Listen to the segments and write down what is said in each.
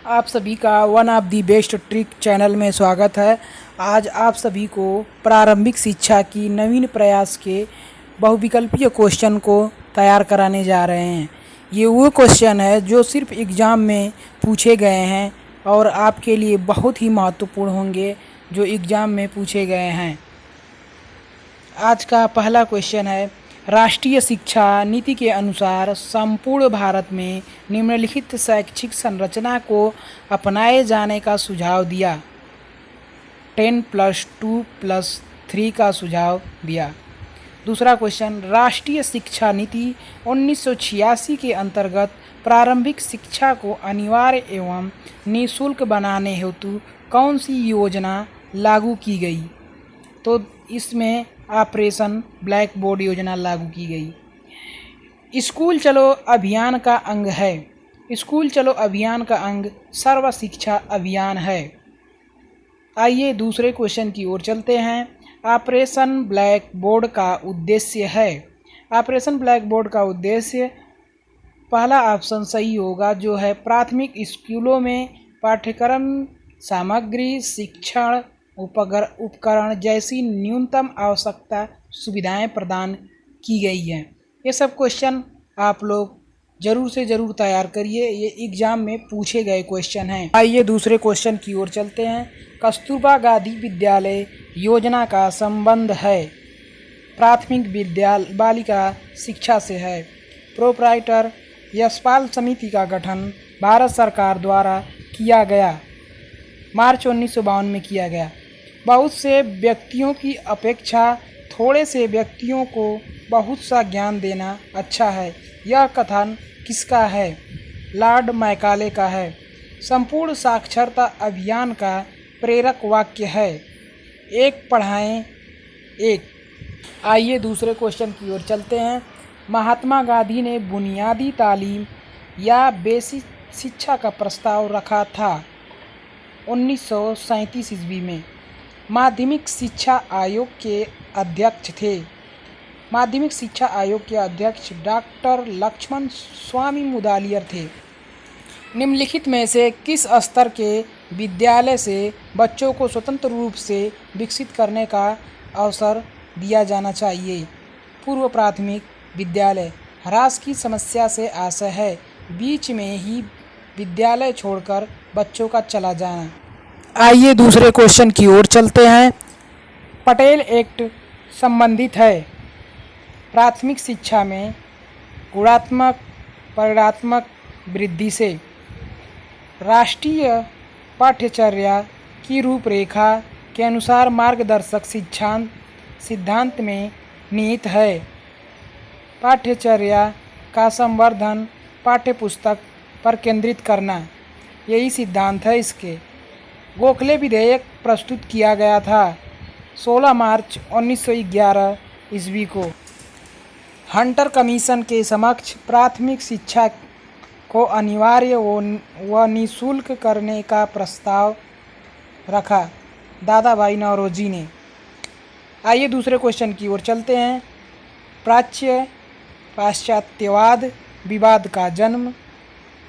आप सभी का one of the best trick channel में स्वागत है। आज आप सभी को प्रारंभिक शिक्षा की नवीन प्रयास के बहुविकल्पीय क्वेश्चन को तैयार कराने जा रहे हैं। ये वो क्वेश्चन है जो सिर्फ एग्ज़ाम में पूछे गए हैं और आपके लिए बहुत ही महत्वपूर्ण होंगे जो एग्ज़ाम में पूछे गए हैं। आज का पहला क्वेश्चन है, राष्ट्रीय शिक्षा नीति के अनुसार संपूर्ण भारत में निम्नलिखित शैक्षिक संरचना को अपनाए जाने का सुझाव दिया। 10+2+3 का सुझाव दिया। दूसरा क्वेश्चन, राष्ट्रीय शिक्षा नीति 1986 के अंतर्गत प्रारंभिक शिक्षा को अनिवार्य एवं निःशुल्क बनाने हेतु कौन सी योजना लागू की गई? तो इसमें ऑपरेशन ब्लैक बोर्ड योजना लागू की गई। स्कूल चलो अभियान का अंग है। स्कूल चलो अभियान का अंग सर्व शिक्षा अभियान है। आइए दूसरे क्वेश्चन की ओर चलते हैं। ऑपरेशन ब्लैक बोर्ड का उद्देश्य है। ऑपरेशन ब्लैक बोर्ड का उद्देश्य, पहला ऑप्शन सही होगा जो है प्राथमिक स्कूलों में पाठ्यक्रम सामग्री, शिक्षण उपकरण जैसी न्यूनतम आवश्यकता सुविधाएं प्रदान की गई हैं। ये सब क्वेश्चन आप लोग ज़रूर से ज़रूर तैयार करिए, ये एग्ज़ाम में पूछे गए क्वेश्चन हैं। आइए दूसरे क्वेश्चन की ओर चलते हैं। कस्तूरबा गांधी विद्यालय योजना का संबंध है प्राथमिक विद्यालय बालिका शिक्षा से है। प्रोप्राइटर यशपाल समिति का गठन भारत सरकार द्वारा किया गया, मार्च 1952 में किया गया। बहुत से व्यक्तियों की अपेक्षा थोड़े से व्यक्तियों को बहुत सा ज्ञान देना अच्छा है। यह कथन किसका है? लॉर्ड मैकाले का है। संपूर्ण साक्षरता अभियान का प्रेरक वाक्य है, एक पढ़ाएं एक। आइए दूसरे क्वेश्चन की ओर चलते हैं। महात्मा गांधी ने बुनियादी तालीम या बेसिक शिक्षा का प्रस्ताव रखा था 1937 ईस्वी में। माध्यमिक शिक्षा आयोग के अध्यक्ष थे। माध्यमिक शिक्षा आयोग के अध्यक्ष डॉक्टर लक्ष्मण स्वामी मुदलियार थे। निम्नलिखित में से किस स्तर के विद्यालय से बच्चों को स्वतंत्र रूप से विकसित करने का अवसर दिया जाना चाहिए? पूर्व प्राथमिक विद्यालय। ह्रास की समस्या से आशय है बीच में ही विद्यालय छोड़कर बच्चों का चला जाना। आइए दूसरे क्वेश्चन की ओर चलते हैं। पटेल एक्ट संबंधित है प्राथमिक शिक्षा में गुणात्मक परिणात्मक वृद्धि से। राष्ट्रीय पाठ्यचर्या की रूपरेखा के अनुसार मार्गदर्शक सिद्धांत में निहित है। पाठ्यचर्या का संवर्धन पाठ्यपुस्तक पर केंद्रित करना, यही सिद्धांत है इसके। गोखले विधेयक प्रस्तुत किया गया था 16 मार्च 1911 ईस्वी को। हंटर कमीशन के समक्ष प्राथमिक शिक्षा को अनिवार्य व निःशुल्क करने का प्रस्ताव रखा दादा भाई नौरोजी ने। आइए दूसरे क्वेश्चन की ओर चलते हैं। प्राच्य पाश्चात्यवाद विवाद का जन्म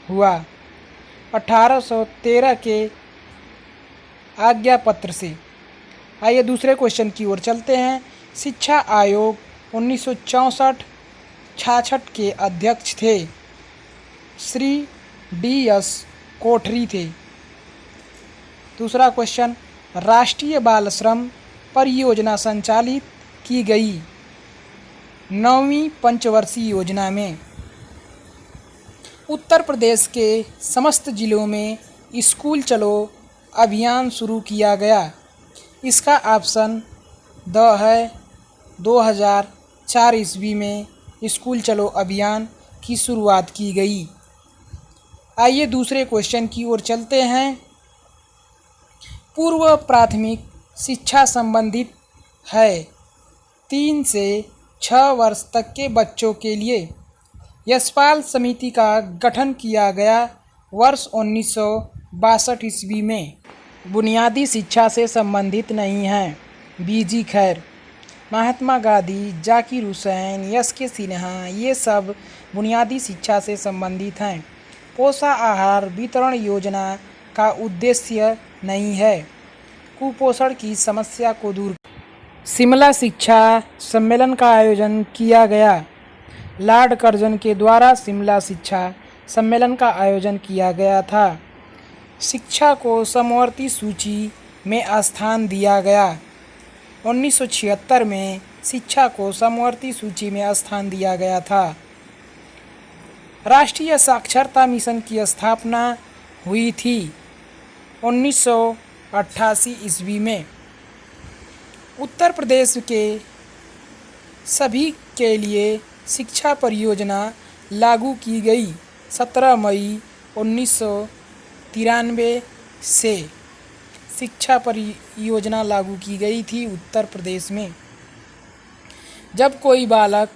हुआ 1813 के आज्ञा पत्र से। आइए दूसरे क्वेश्चन की ओर चलते हैं। शिक्षा आयोग 1964-66 के अध्यक्ष थे श्री DS कोठरी थे। दूसरा क्वेश्चन, राष्ट्रीय बाल श्रम परियोजना संचालित की गई 9वीं पंचवर्षीय योजना में। उत्तर प्रदेश के समस्त जिलों में स्कूल चलो अभियान शुरू किया गया। इसका ऑप्शन द है। 2004 ईस्वी में स्कूल चलो अभियान की शुरुआत की गई। आइए दूसरे क्वेश्चन की ओर चलते हैं। पूर्व प्राथमिक शिक्षा संबंधित है 3 से 6 वर्ष तक के बच्चों के लिए। यशपाल समिति का गठन किया गया वर्ष 1962 ईस्वी में। बुनियादी शिक्षा से संबंधित नहीं हैं। बीजी खैर, महात्मा गांधी, जाकिर हुसैन, एस के सिन्हा, ये सब बुनियादी शिक्षा से संबंधित हैं। पोषाहार वितरण योजना का उद्देश्य नहीं है। कुपोषण की समस्या को दूर। शिमला शिक्षा सम्मेलन का आयोजन किया गया। लॉर्ड कर्जन के द्वारा शिमला शिक्षा सम्मेलन का आयोजन किया गया था। शिक्षा को समवर्ती सूची में स्थान दिया गया। 1976 में शिक्षा को समवर्ती सूची में स्थान दिया गया था। राष्ट्रीय साक्षरता मिशन की स्थापना हुई थी 1988 ईस्वी में। उत्तर प्रदेश के सभी के लिए शिक्षा परियोजना लागू की गई। 17 मई 1993 से शिक्षा परियोजना लागू की गई थी उत्तर प्रदेश में। जब कोई बालक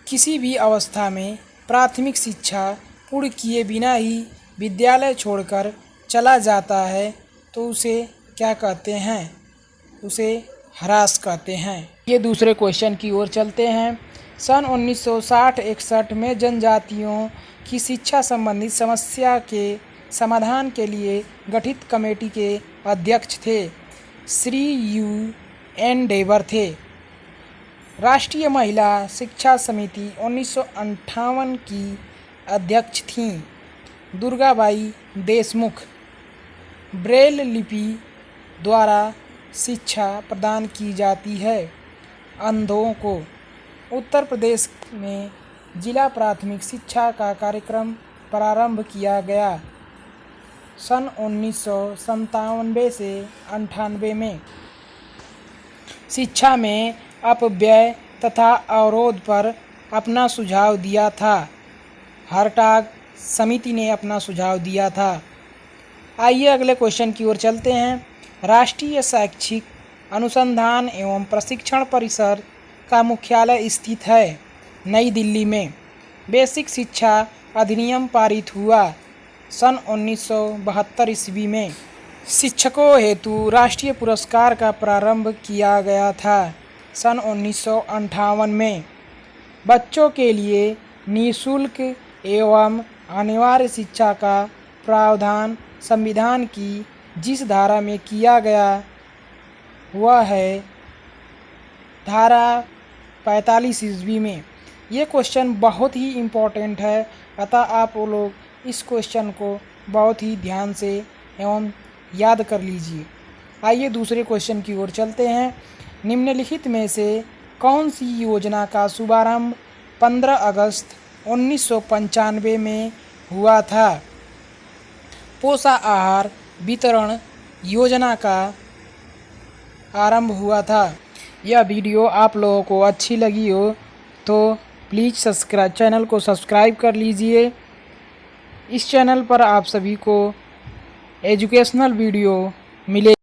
किसी भी अवस्था में प्राथमिक शिक्षा पूर्ण किए बिना ही विद्यालय छोड़कर चला जाता है तो उसे क्या कहते हैं? उसे ह्रास कहते हैं। ये दूसरे क्वेश्चन की ओर चलते हैं। सन 1960-61 में जनजातियों की शिक्षा संबंधित समस्या के समाधान के लिए गठित कमेटी के अध्यक्ष थे श्री UN डेवर थे। राष्ट्रीय महिला शिक्षा समिति 1958 की अध्यक्ष थीं दुर्गाबाई देशमुख। ब्रेल लिपि द्वारा शिक्षा प्रदान की जाती है अंधों को। उत्तर प्रदेश में जिला प्राथमिक शिक्षा का कार्यक्रम प्रारंभ किया गया सन 1997 से 98 में। शिक्षा में अपव्यय तथा अवरोध पर अपना सुझाव दिया था। हर्टाग समिति ने अपना सुझाव दिया था। आइए अगले क्वेश्चन की ओर चलते हैं। राष्ट्रीय शैक्षिक अनुसंधान एवं प्रशिक्षण परिषद का मुख्यालय स्थित है नई दिल्ली में। बेसिक शिक्षा अधिनियम पारित हुआ सन 1972 ईस्वी में। शिक्षकों हेतु राष्ट्रीय पुरस्कार का प्रारंभ किया गया था सन 1958 में। बच्चों के लिए निःशुल्क एवं अनिवार्य शिक्षा का प्रावधान संविधान की जिस धारा में किया गया वह है धारा 45 ईस्वी में। ये क्वेश्चन बहुत ही इम्पोर्टेंट है, अतः आप लोग इस क्वेश्चन को बहुत ही ध्यान से एवं याद कर लीजिए। आइए दूसरे क्वेश्चन की ओर चलते हैं। निम्नलिखित में से कौन सी योजना का शुभारंभ 15 अगस्त 1995 में हुआ था? पोषाहार वितरण योजना का आरंभ हुआ था। यह वीडियो आप लोगों को अच्छी लगी हो तो प्लीज़ चैनल को सब्सक्राइब कर लीजिए। इस चैनल पर आप सभी को एजुकेशनल वीडियो मिले।